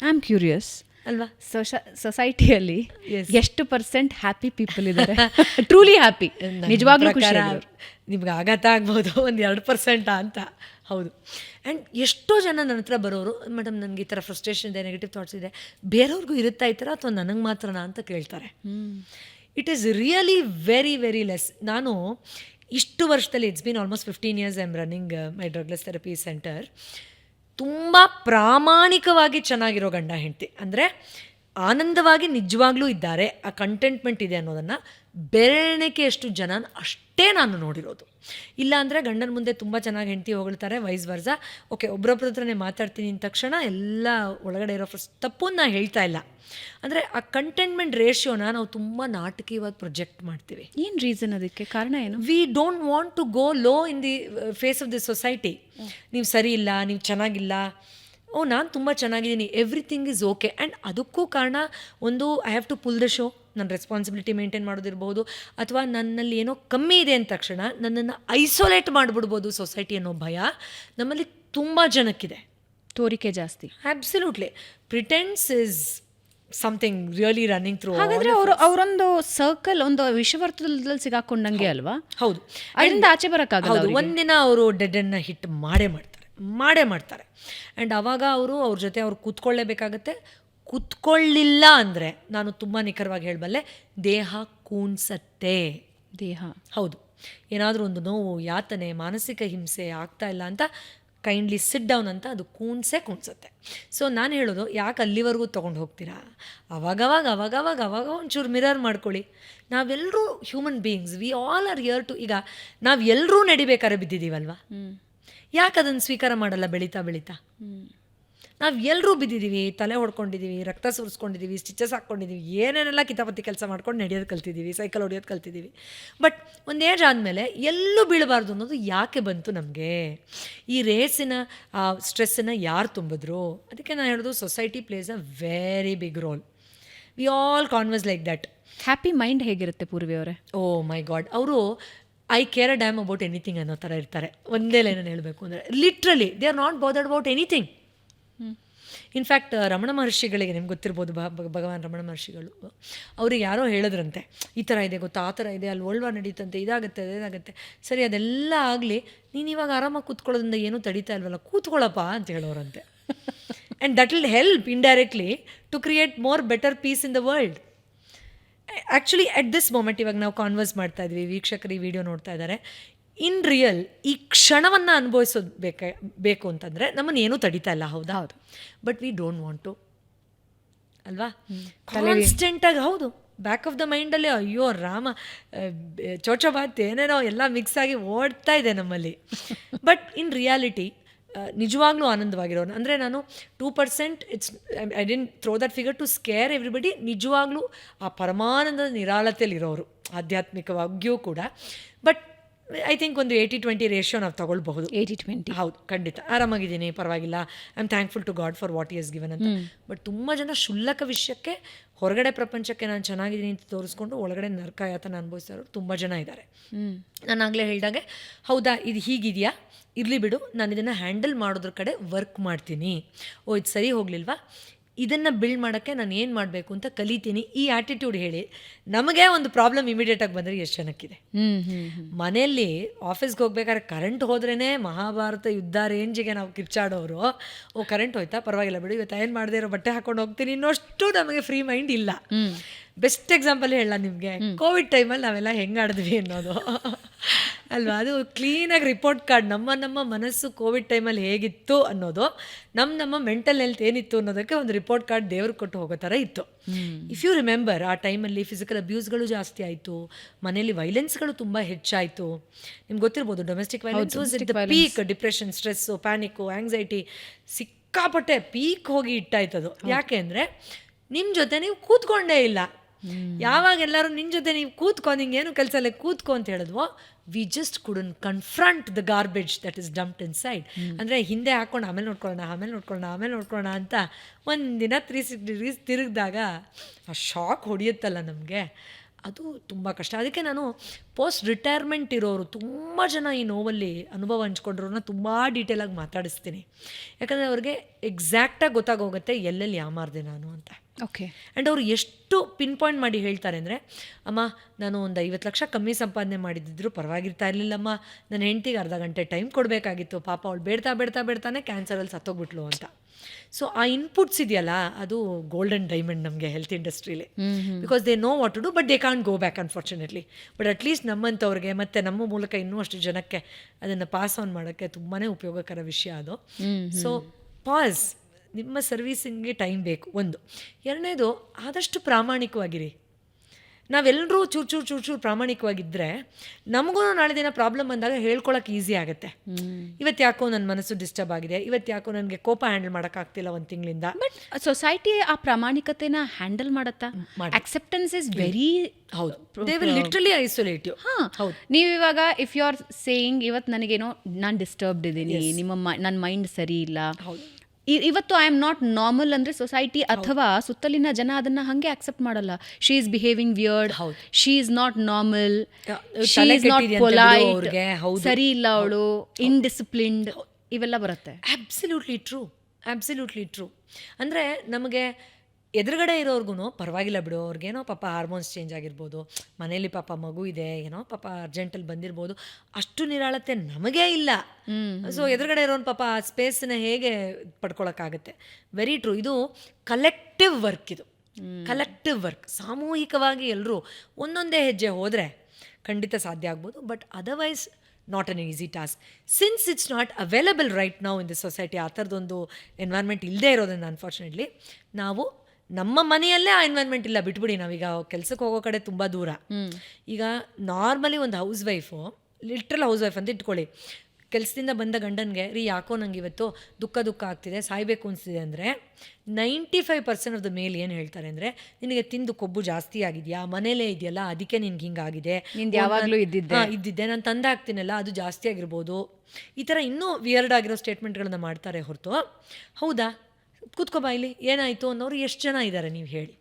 I am curious ಅಲ್ವಾ? ಸೊಸೈಟಿಯಲ್ಲಿ ಎಷ್ಟು % happy people ಇದ್ದಾರೆ, ಟ್ರೂಲಿ ಹ್ಯಾಪಿ, ನಿಜವಾಗ್ಲೂ ಖುಷಿ? ನಿಮ್ಗೆ ಆಘಾತ ಆಗ್ಬೋದು, 1-2% ಅಂತ. ಹೌದು. ಆ್ಯಂಡ್ ಎಷ್ಟೋ ಜನ ನನ್ನ ಹತ್ರ ಬರೋರು, ಮೇಡಮ್ ನನಗೆ ಈ ಥರ ಫ್ರಸ್ಟ್ರೇಷನ್ ಇದೆ, ನೆಗೆಟಿವ್ ಥಾಟ್ಸ್ ಇದೆ, ಬೇರೆಯವ್ರಿಗೂ ಇರುತ್ತಾ ಈ ಥರ ಅಥವಾ ನನಗೆ ಮಾತ್ರನಾ ಅಂತ ಕೇಳ್ತಾರೆ. It is really very very less. ನಾನು ಇಷ್ಟು ವರ್ಷದಲ್ಲಿ, it's been almost 15 years I am running my drugless therapy centre. ತುಂಬ ಪ್ರಾಮಾಣಿಕವಾಗಿ ಚೆನ್ನಾಗಿರೋ ಗಂಡ ಹೆಂಡತಿ, ಅಂದರೆ ಆನಂದವಾಗಿ ನಿಜವಾಗ್ಲೂ ಇದ್ದಾರೆ, ಆ ಕಂಟೆಂಟ್ಮೆಂಟ್ ಇದೆ ಅನ್ನೋದನ್ನು ಬೆರಳಿಕೆಯಷ್ಟು ಜನ ಅಷ್ಟೇ ನಾನು ನೋಡಿರೋದು. ಇಲ್ಲ ಅಂದರೆ ಗಂಡನ ಮುಂದೆ ತುಂಬ ಚೆನ್ನಾಗಿ ಹೆಂಡತಿ ಹೊಗಳ್ತಾರೆ, ವೈಸ್ ವರ್ಸ. ಓಕೆ, ಒಬ್ರೊಬ್ರ ಹತ್ರನೇ ಮಾತಾಡ್ತೀನಿ ಅಂದ ತಕ್ಷಣ ಎಲ್ಲ ಒಳಗಡೆ ಇರೋ ತಪ್ಪನ್ನು ನಾನು ಹೇಳ್ತಾ ಇಲ್ಲ. ಅಂದರೆ ಆ ಕಂಟೆಂಟ್ಮೆಂಟ್ ರೇಷಿಯೋನ ನಾವು ತುಂಬ ನಾಟಕೀಯವಾಗಿ ಪ್ರೊಜೆಕ್ಟ್ ಮಾಡ್ತೀವಿ. ಏನು ರೀಸನ್ ಅದಕ್ಕೆ? ಕಾರಣ ಏನು? We don't want to go low in the face of the society. ನೀವು ಸರಿ ಇಲ್ಲ, ನೀವು ಚೆನ್ನಾಗಿಲ್ಲ, ನಾನು ತುಂಬ ಚೆನ್ನಾಗಿದ್ದೀನಿ, ಎವ್ರಿಥಿಂಗ್ ಈಸ್ ಓಕೆ. ಆ್ಯಂಡ್ ಅದಕ್ಕೂ ಕಾರಣ ಒಂದು, I have to pull the show, ನನ್ನ ರೆಸ್ಪಾನ್ಸಿಬಿಲಿಟಿ ಮೇಂಟೈನ್ ಮಾಡೋದಿರ್ಬೋದು, ಅಥವಾ ನನ್ನಲ್ಲಿ ಏನೋ ಕಮ್ಮಿ ಇದೆ ಅಂದ ತಕ್ಷಣ ನನ್ನನ್ನು ಐಸೋಲೇಟ್ ಮಾಡಿಬಿಡ್ಬೋದು ಸೊಸೈಟಿ ಅನ್ನೋ ಭಯ ನಮ್ಮಲ್ಲಿ ತುಂಬ ಜನಕ್ಕಿದೆ. ತೋರಿಕೆ ಜಾಸ್ತಿ. Absolutely. Pretence is something really running through. ಹಾಗಾದ್ರೆ ಅವರೊಂದು ಸರ್ಕಲ್, ಒಂದು ವಿಷವರ್ತುಲದಲ್ಲಿ ಸಿಗಾಕೊಂಡಂಗೆ ಅಲ್ವಾ? ಹೌದು. ಅದರಿಂದ ಆಚೆ ಬರೋಕ್ಕಾಗಲ್ಲ. ಒಂದಿನ ಅವರು ಡೆಡ್ ಎಂಡ್ನ ಹಿಟ್ ಮಾಡೇ ಮಾಡ್ತಾರೆ. ಆ್ಯಂಡ್ ಆವಾಗ ಅವ್ರ ಜೊತೆ ಅವ್ರು ಕೂತ್ಕೊಳ್ಳೇಬೇಕಾಗತ್ತೆ. ಕೂತ್ಕೊಳ್ಳಿಲ್ಲ ಅಂದರೆ ನಾನು ತುಂಬ ನಿಖರವಾಗಿ ಹೇಳಬಲ್ಲೆ, ದೇಹ ಕೂನ್ಸತ್ತೆ. ದೇಹ, ಹೌದು. ಏನಾದರೂ ಒಂದು ನೋವು, ಯಾತನೆ, ಮಾನಸಿಕ ಹಿಂಸೆ ಆಗ್ತಾ ಇಲ್ಲ ಅಂತ ಕೈಂಡ್ಲಿ ಸಿಟ್ ಡೌನ್ ಅಂತ ಅದು ಕೂನ್ಸತ್ತೆ. ಸೊ ನಾನು ಹೇಳೋದು, ಯಾಕೆ ಅಲ್ಲಿವರೆಗೂ ತೊಗೊಂಡು ಹೋಗ್ತೀರಾ? ಅವಾಗ ಒಂಚೂರು ಮಿರರ್ ಮಾಡ್ಕೊಳ್ಳಿ. ನಾವೆಲ್ಲರೂ human beings, we all are here to. ಈಗ ನಾವು ಎಲ್ಲರೂ ನಡಿಬೇಕಾದ್ರೆ ಬಿದ್ದಿದ್ದೀವಲ್ವ, ಯಾಕೆ ಅದನ್ನು ಸ್ವೀಕಾರ ಮಾಡಲ್ಲ? ಬೆಳೀತಾ ನಾವು ಎಲ್ಲರೂ ಬಿದ್ದಿದ್ದೀವಿ, ತಲೆ ಹೊಡ್ಕೊಂಡಿದ್ದೀವಿ, ರಕ್ತ ಸುರಿಸ್ಕೊಂಡಿದ್ದೀವಿ, ಸ್ಟಿಚಸ್ ಹಾಕ್ಕೊಂಡಿದ್ದೀವಿ, ಏನೇನೆಲ್ಲ ಕಿತಾಪತಿ ಕೆಲಸ ಮಾಡ್ಕೊಂಡು ನಡೆಯೋದು ಕಲ್ತಿದ್ದೀವಿ, ಸೈಕಲ್ ಹೊಡಿಯೋದು ಕಲ್ತಿದ್ದೀವಿ. ಬಟ್ ಒಂದು ಏಜ್ ಆದಮೇಲೆ ಎಲ್ಲೂ ಬೀಳಬಾರ್ದು ಅನ್ನೋದು ಯಾಕೆ ಬಂತು ನಮಗೆ? ಈ ರೇಸಿನ ಸ್ಟ್ರೆಸ್ಸನ್ನು ಯಾರು ತುಂಬಿದ್ರು? ಅದಕ್ಕೆ ನಾನು ಹೇಳೋದು, society plays a very big role. We all converse like that. Happy mind ಹೇಗಿರುತ್ತೆ ಪೂರ್ವಿ ಅವರೇ? ಓ ಮೈ ಗಾಡ್, ಅವರು I care a damn about anything ಅನ್ನೋ ಥರ ಇರ್ತಾರೆ. ಒಂದೇ ಲೈನನ್ನು ಹೇಳಬೇಕು ಅಂದರೆ, literally they are not bothered about anything. In fact Ramana ಮಹರ್ಷಿಗಳಿಗೆ, ನಿಮ್ಗೆ ಗೊತ್ತಿರ್ಬೋದು, ಭಗವಾನ್ ರಮಣ ಮಹರ್ಷಿಗಳು, ಅವ್ರಿಗೆ ಯಾರೋ ಹೇಳಿದ್ರಂತೆ, ಈ ಥರ ಇದೆ ಗೊತ್ತಾ, ಆ ಥರ ಇದೆ, ಅಲ್ಲಿ ವರ್ಲ್ಡ್ ವಾರ್ ನಡೀತಂತೆ, ಇದಾಗುತ್ತೆ. ಸರಿ, ಅದೆಲ್ಲ ಆಗಲಿ, ನೀನು ಇವಾಗ ಆರಾಮಾಗಿ ಕೂತ್ಕೊಳ್ಳೋದ್ರಿಂದ ಏನೂ ತಡೀತಾ ಇಲ್ವಲ್ಲ, ಕೂತ್ಕೊಳ್ಳಪ್ಪ ಅಂತ ಹೇಳೋರಂತೆ. And that will help indirectly to create more better peace in the world. Actually at this moment, ಇವಾಗ ನಾವು ಕಾನ್ವರ್ಸ್ ಮಾಡ್ತಾ ಇದ್ವಿ, ವೀಕ್ಷಕರು ಈ ವಿಡಿಯೋ ನೋಡ್ತಾ ಇದ್ದಾರೆ, ಇನ್ ರಿಯಲ್ ಈ ಕ್ಷಣವನ್ನು ಅನುಭವಿಸೋದು ಬೇಕು ಅಂತಂದರೆ ನಮ್ಮನ್ನು ಏನೂ ತಡೀತಾ ಇಲ್ಲ. ಹೌದಾ? ಹೌದು. But we don't want to, ಅಲ್ವಾ? ಕಾನ್ಸ್ಟೆಂಟಾಗಿ, ಹೌದು, ಬ್ಯಾಕ್ ಆಫ್ ದ ಮೈಂಡಲ್ಲಿ ಅಯ್ಯೋ ರಾಮ, ಚೋಚಬಾತ್, ಏನೇನೋ ಎಲ್ಲ ಮಿಕ್ಸ್ ಆಗಿ ಓಡ್ತಾ ಇದೆ ನಮ್ಮಲ್ಲಿ. ಬಟ್ ಇನ್ ರಿಯಾಲಿಟಿ ನಿಜವಾಗ್ಲೂ ಆನಂದವಾಗಿರೋನು ಅಂದರೆ, ನಾನು 2%, I didn't throw that figure to scare everybody. ನಿಜವಾಗ್ಲೂ ಆ ಪರಮಾನಂದದ ನಿರಾಳತೆಯಲ್ಲಿರೋರು ಆಧ್ಯಾತ್ಮಿಕವಾಗಿಯೂ ಕೂಡ. ಬಟ್ ಐ ಥಿಂಕ್ ಒಂದು 80-20 ರೇಷಿಯೋ ನಾವು ತಗೊಳ್ಬಹುದು. 80-20, ಹೌದು, ಖಂಡಿತ. ಆರಾಮಾಗಿದ್ದೀನಿ, ಪರವಾಗಿಲ್ಲ, I am thankful to God for what he has given ಅಂತ. ಬಟ್ ತುಂಬ ಜನ ಕ್ಷುಲ್ಲಕ ವಿಷಯಕ್ಕೆ, ಹೊರಗಡೆ ಪ್ರಪಂಚಕ್ಕೆ ನಾನು ಚೆನ್ನಾಗಿದ್ದೀನಿ ಅಂತ ತೋರಿಸ್ಕೊಂಡು ಒಳಗಡೆ ನರಕಾಯಾತನ ಅನುಭವಿಸ್ತಾ ಇರೋರು ತುಂಬ ಜನ ಇದ್ದಾರೆ. ನಾನು ಆಗಲೇ ಹೇಳಿದಾಗೆ, ಹೌದಾ ಇದು ಹೀಗಿದೆಯಾ, ಇರಲಿ ಬಿಡು, ನಾನು ಇದನ್ನು ಹ್ಯಾಂಡಲ್ ಮಾಡೋದ್ರ ಕಡೆ ವರ್ಕ್ ಮಾಡ್ತೀನಿ. ಓ ಇದು ಸರಿ ಹೋಗಲಿಲ್ವಾ, ಇದನ್ನು ಬಿಲ್ಡ್ ಮಾಡೋಕ್ಕೆ ನಾನು ಏನು ಮಾಡಬೇಕು ಅಂತ ಕಲಿತೀನಿ. ಈ ಆ್ಯಟಿಟ್ಯೂಡ್ ಹೇಳಿ ನಮಗೆ ಒಂದು ಪ್ರಾಬ್ಲಮ್ ಇಮಿಡಿಯೇಟಾಗಿ ಬಂದರೆ ಎಷ್ಟು ಜನಕ್ಕಿದೆ. ಮನೆಯಲ್ಲಿ ಆಫೀಸ್ಗೆ ಹೋಗ್ಬೇಕಾದ್ರೆ ಕರೆಂಟ್ ಹೋದ್ರೇ ಮಹಾಭಾರತ ಯುದ್ಧ ರೇಂಜಿಗೆ ನಾವು ಕಿರ್ಚಾಡೋರು. ಓ ಕರೆಂಟ್ ಹೋಯ್ತಾ, ಪರವಾಗಿಲ್ಲ ಬಿಡು, ಇವತ್ತು ಏನು ಮಾಡದೇ ಇರೋ ಬಟ್ಟೆ ಹಾಕೊಂಡು ಹೋಗ್ತೀನಿ ಇನ್ನಷ್ಟು ನಮಗೆ ಫ್ರೀ ಮೈಂಡ್ ಇಲ್ಲ. ಬೆಸ್ಟ್ ಎಕ್ಸಾಂಪಲ್ ಹೇಳ ನಿಮಗೆ, ಕೋವಿಡ್ ಟೈಮಲ್ಲಿ ನಾವೆಲ್ಲ ಹೆಂಗೆ ಆಡಿದ್ವಿ ಅನ್ನೋದು ಅಲ್ವಾ? ಅದು ಕ್ಲೀನಾಗಿ ರಿಪೋರ್ಟ್ ಕಾರ್ಡ್, ನಮ್ಮ ಮನಸ್ಸು ಕೋವಿಡ್ ಟೈಮಲ್ಲಿ ಹೇಗಿತ್ತು ಅನ್ನೋದು, ನಮ್ಮ ಮೆಂಟಲ್ ಹೆಲ್ತ್ ಏನಿತ್ತು ಅನ್ನೋದಕ್ಕೆ ಒಂದು ರಿಪೋರ್ಟ್ ಕಾರ್ಡ್ ದೇವ್ರಿಗೆ ಕೊಟ್ಟು ಹೋಗೋ ಥರ ಇತ್ತು. ಇಫ್ ಯು ರಿಮೆಂಬರ್, ಆ ಟೈಮಲ್ಲಿ ಫಿಸಿಕಲ್ ಅಬ್ಯೂಸ್ಗಳು ಜಾಸ್ತಿ ಆಯಿತು, ಮನೇಲಿ ವೈಲೆನ್ಸ್ಗಳು ತುಂಬ ಹೆಚ್ಚಾಯಿತು. ನಿಮ್ಗೆ ಗೊತ್ತಿರ್ಬೋದು, domestic violence was at the peak. Depression, stress, panic, anxiety ಸಿಕ್ಕಾಪಟ್ಟೆ ಪೀಕ್ ಹೋಗಿ ಇಟ್ಟಾಯ್ತದು. ಯಾಕೆ ಅಂದರೆ ನಿಮ್ಮ ಜೊತೆ ನೀವು ಕೂತ್ಕೊಂಡೇ ಇಲ್ಲ. ಯಾವಾಗ ಎಲ್ಲರೂ ನಿನ್ನ ಜೊತೆ ನೀವು ಕೂತ್ಕೊ, ನಿಂಗೆ ಏನು ಕೆಲಸ ಇಲ್ಲ, ಕೂತ್ಕೊ ಅಂತ ಹೇಳಿದ್ವೋ, we just couldn't confront the garbage that is dumped inside. ಅಂದರೆ ಹಿಂದೆ ಹಾಕ್ಕೊಂಡು ಆಮೇಲೆ ನೋಡ್ಕೊಳ್ಳೋಣ ಅಂತ ಒಂದಿನ 360 degrees ತಿರುಗಿದಾಗ ಆ ಶಾಕ್ ಹೊಡೆಯುತ್ತಲ್ಲ ನಮಗೆ, ಅದು ತುಂಬ ಕಷ್ಟ. ಅದಕ್ಕೆ ನಾನು ಪೋಸ್ಟ್ ರಿಟೈರ್ಮೆಂಟ್ ಇರೋರು ತುಂಬ ಜನ ಈ ನೋವಲ್ಲಿ ಅನುಭವ ಹಂಚ್ಕೊಂಡ್ರವ್ರನ್ನ ತುಂಬ ಡೀಟೇಲಾಗಿ ಮಾತಾಡಿಸ್ತೀನಿ. ಯಾಕಂದರೆ ಅವ್ರಿಗೆ ಎಕ್ಸಾಕ್ಟಾಗಿ ಗೊತ್ತಾಗೋಗುತ್ತೆ ಎಲ್ಲೆಲ್ಲಿ ಯಾಮಾರ್ದೆ ನಾನು ಅಂತ. ಓಕೆ. ಆ್ಯಂಡ್ ಅವರು ಎಷ್ಟು ಪಿನ್ ಪಾಯಿಂಟ್ ಮಾಡಿ ಹೇಳ್ತಾರೆ ಅಂದರೆ, ಅಮ್ಮ ನಾನು ಒಂದು 50 ಲಕ್ಷ ಕಮ್ಮಿ ಸಂಪಾದನೆ ಮಾಡಿದ್ದಿದ್ರು ಪರವಾಗಿರ್ತಾ ಇರಲಿಲ್ಲಮ್ಮ, ನನ್ನ ಹೆಂಡ್ತಿಗೆ ಅರ್ಧ ಗಂಟೆ ಟೈಮ್ ಕೊಡಬೇಕಾಗಿತ್ತು, ಪಾಪ ಅವಳು ಬೇಡ್ತಾನೆ ಕ್ಯಾನ್ಸರಲ್ಲಿ ಸತ್ತೋಗ್ಬಿಟ್ಲು ಅಂತ. ಸೊ ಆ ಇನ್ಪುಟ್ಸ್ ಇದೆಯಲ್ಲ, ಅದು ಗೋಲ್ಡನ್ ಡೈಮಂಡ್ ನಮಗೆ ಹೆಲ್ತ್ ಇಂಡಸ್ಟ್ರೀಲಿ. Because they know what to do, but they can't go back unfortunately. But at least ನಮ್ಮಂಥವ್ರಿಗೆ ಮತ್ತು ನಮ್ಮ ಮೂಲಕ ಇನ್ನೂ ಅಷ್ಟು ಜನಕ್ಕೆ ಅದನ್ನು ಪಾಸ್ ಆನ್ ಮಾಡೋಕ್ಕೆ ತುಂಬಾ ಉಪಯೋಗಕರ ವಿಷಯ ಅದು. ಸೊ ಪಾಸ್, ನಿಮ್ಮ ಸರ್ವೀಸಿಂಗ್ಗೆ ಟೈಮ್ ಬೇಕು ಒಂದು. ಎರಡನೇದು, ಆದಷ್ಟು ಪ್ರಾಮಾಣಿಕವಾಗಿರಿ. ನಾವೆಲ್ಲರೂ ಚೂರು ಪ್ರಾಮಾಣಿಕವಾಗಿದ್ದರೆ ನಮಗೂ ನಾಳೆ ದಿನ ಪ್ರಾಬ್ಲಮ್ ಬಂದಾಗ ಹೇಳ್ಕೊಳಕ್ಕೆ ಈಸಿ ಆಗುತ್ತೆ. ಇವತ್ತು ಯಾಕೋ ನನ್ನ ಮನಸ್ಸು ಡಿಸ್ಟರ್ಬ್ ಆಗಿದೆ, ಇವತ್ತು ಯಾಕೋ ನನಗೆ ಕೋಪ ಹ್ಯಾಂಡಲ್ ಮಾಡೋಕ್ಕಾಗ್ತಿಲ್ಲ ಒಂದು ತಿಂಗಳಿಂದ. ಬಟ್ ಸೊಸೈಟಿ ಆ ಪ್ರಾಮಾಣಿಕತೆನ ಹ್ಯಾಂಡಲ್ ಮಾಡತ್ತಾ? Acceptance is very. ಹೌದು, they will literally isolate you. ಹೌದು. ನೀವು ಇವಾಗ ಇಫ್ ಯು ಆರ್ ಸೇಯಿಂಗ್ ಇವತ್ತು ನನಗೇನೋ ನಾನು ಡಿಸ್ಟರ್ಬ್ಡ್ ಇದ್ದೀನಿ, ನನ್ನ ಮೈಂಡ್ ಸರಿ ಇಲ್ಲ, ಇವತ್ತು ಐ ಆಮ್ ನಾಟ್ ನಾರ್ಮಲ್ ಅಂದರೆ ಸೊಸೈಟಿ ಅಥವಾ ಸುತ್ತಲಿನ ಜನ ಅದನ್ನ ಹಂಗೆ ಅಕ್ಸೆಪ್ಟ್ ಮಾಡಲ್ಲ. She is behaving weird, she is not normal, she is not polite, ಸರಿ ಇಲ್ಲ ಅವಳು, ಇನ್ಡಿಸಿಪ್ಲಿನ್ಡ್, ಇವೆಲ್ಲ ಬರುತ್ತೆ. Absolutely true. ಅಂದರೆ ನಮಗೆ ಎದುರುಗಡೆ ಇರೋರ್ಗು ಪರವಾಗಿಲ್ಲ ಬಿಡು, ಅವ್ರಿಗೇನೋ ಪಾಪ ಹಾರ್ಮೋನ್ಸ್ ಚೇಂಜ್ ಆಗಿರ್ಬೋದು, ಮನೇಲಿ ಪಾಪ ಮಗು ಇದೆ, ಏನೋ ಪಾಪ ಅರ್ಜೆಂಟಲ್ಲಿ ಬಂದಿರ್ಬೋದು, ಅಷ್ಟು ನಿರಾಳತೆ ನಮಗೇ ಇಲ್ಲ. ಸೊ ಎದುರುಗಡೆ ಇರೋನು ಪಾಪ ಆ ಸ್ಪೇಸನ್ನ ಹೇಗೆ ಪಡ್ಕೊಳಕ್ಕಾಗತ್ತೆ? Very true. ಇದು ಕಲೆಕ್ಟಿವ್ ವರ್ಕ್, ಇದು ಕಲೆಕ್ಟಿವ್ ವರ್ಕ್. ಸಾಮೂಹಿಕವಾಗಿ ಎಲ್ಲರೂ ಒಂದೊಂದೇ ಹೆಜ್ಜೆ ಹೋದರೆ ಖಂಡಿತ ಸಾಧ್ಯ ಆಗ್ಬೋದು. But otherwise not an easy task since it's not available right now in the society. ಆ ಥರದೊಂದು ಎನ್ವೈರ್ಮೆಂಟ್ ಇಲ್ಲದೆ ಇರೋದ್ರಿಂದ ಅನ್ಫಾರ್ಚುನೇಟ್ಲಿ ನಾವು ನಮ್ಮ ಮನೆಯಲ್ಲೇ ಆ ಎನ್ವೈರ್ಮೆಂಟ್ ಇಲ್ಲ, ಬಿಟ್ಬಿಡಿ. ನಾವೀಗ ಕೆಲ್ಸಕ್ಕೆ ಹೋಗೋ ಕಡೆ ತುಂಬ ದೂರ. ಈಗ ನಾರ್ಮಲಿ ಒಂದು house wife, literal house wife ಅಂತ ಇಟ್ಕೊಳ್ಳಿ, ಕೆಲಸದಿಂದ ಬಂದ ಗಂಡನಿಗೆ ಯಾಕೋ ನಂಗೆ ಇವತ್ತು ದುಃಖ ಆಗ್ತಿದೆ, ಸಾಯಬೇಕು ಅನಿಸ್ತಿದೆ ಅಂದರೆ 95% ಆಫ್ ದ ಮೇಲ್ ಏನು ಹೇಳ್ತಾರೆ ಅಂದರೆ, ನಿನಗೆ ತಿಂದು ಕೊಬ್ಬು ಜಾಸ್ತಿ ಆಗಿದೆಯಾ, ಮನೇಲೇ ಇದೆಯಲ್ಲ ಅದಕ್ಕೆ ನಿನ್ಗೆ ಹಿಂಗಾಗಿದೆ, ಯಾವಾಗಲೂ ಇದ್ದಿದ್ದೆ, ನಾನು ತಂದಾಗ್ತೀನಲ್ಲ ಅದು ಜಾಸ್ತಿ ಆಗಿರ್ಬೋದು, ಈ ಥರ ಇನ್ನೂ ವಿಯರ್ಡ್ ಆಗಿರೋ ಸ್ಟೇಟ್ಮೆಂಟ್ಗಳನ್ನ ಮಾಡ್ತಾರೆ ಹೊರತು, ಹೌದಾ ಕೂತ್ಕೊಬಾ ಇಲ್ಲಿ ಏನಾಯಿತು ಅನ್ನೋರು ಎಷ್ಟು ಜನ ಇದ್ದಾರೆ ನೀವು ಹೇಳಿ.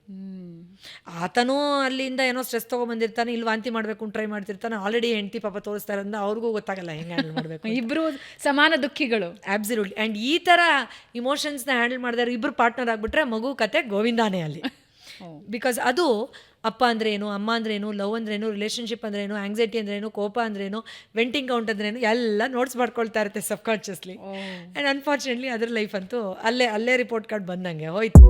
ಆತನೂ ಅಲ್ಲಿಂದ ಏನೋ ಸ್ಟ್ರೆಸ್ ತೊಗೊಂಬಂದಿರ್ತಾನೆ, ಇಲ್ಲಿ ವಾಂತಿ ಮಾಡಬೇಕು ಟ್ರೈ ಮಾಡ್ತಿರ್ತಾನೆ, ಆಲ್ರೆಡಿ ಹೆಂಡತಿ ಪಾಪ ತೋರಿಸ್ತಾರೆ ಅಂದ್ರೆ ಅವ್ರಿಗೂ ಗೊತ್ತಾಗಲ್ಲ ಹೆಂಗೆ ಹ್ಯಾಂಡಲ್ ಮಾಡಬೇಕು. ಇಬ್ಬರು ಸಮಾನ ದುಃಖಿಗಳು. ಆಬ್ಸಲ್ಯೂಟ್ಲಿ. ಆ್ಯಂಡ್ ಈ ಥರ ಇಮೋಷನ್ಸ್ನ ಹ್ಯಾಂಡಲ್ ಮಾಡಿದ್ರೆ ಇಬ್ಬರು ಪಾರ್ಟ್ನರ್ ಆಗಿಬಿಟ್ರೆ ಮಗು ಕತೆ ಗೋವಿಂದಾನೇ ಅಲ್ಲಿ. ಬಿಕಾಸ್ ಅದು ಅಪ್ಪ ಅಂದ್ರೇನು, ಅಮ್ಮ ಅಂದ್ರೇನು, ಲವ್ ಅಂದ್ರೇನು, ರಿಲೇಷನ್ಶಿಪ್ ಅಂದ್ರೇನು, ಆಂಗ್ಸೈಟಿ ಅಂದ್ರೇನು, ಕೋಪ ಅಂದ್ರೇನು, ವೆಂಟಿಂಗ್ ಕೌಂಟ್ ಅಂದ್ರೇನು ಎಲ್ಲ ನೋಟ್ಸ್ ಮಾಡ್ಕೊಳ್ತಾ ಇರುತ್ತೆ ಸಬ್ಕಾನ್ಷಿಯಸ್ಲಿ. ಆ್ಯಂಡ್ ಅನ್ಫಾರ್ಚುನೇಟ್ಲಿ ಅದರ ಲೈಫ್ ಅಂತೂ ಅಲ್ಲೇ ರಿಪೋರ್ಟ್ ಕಾರ್ಡ್ ಬಂದಂಗೆ ಹೋಯ್ತು.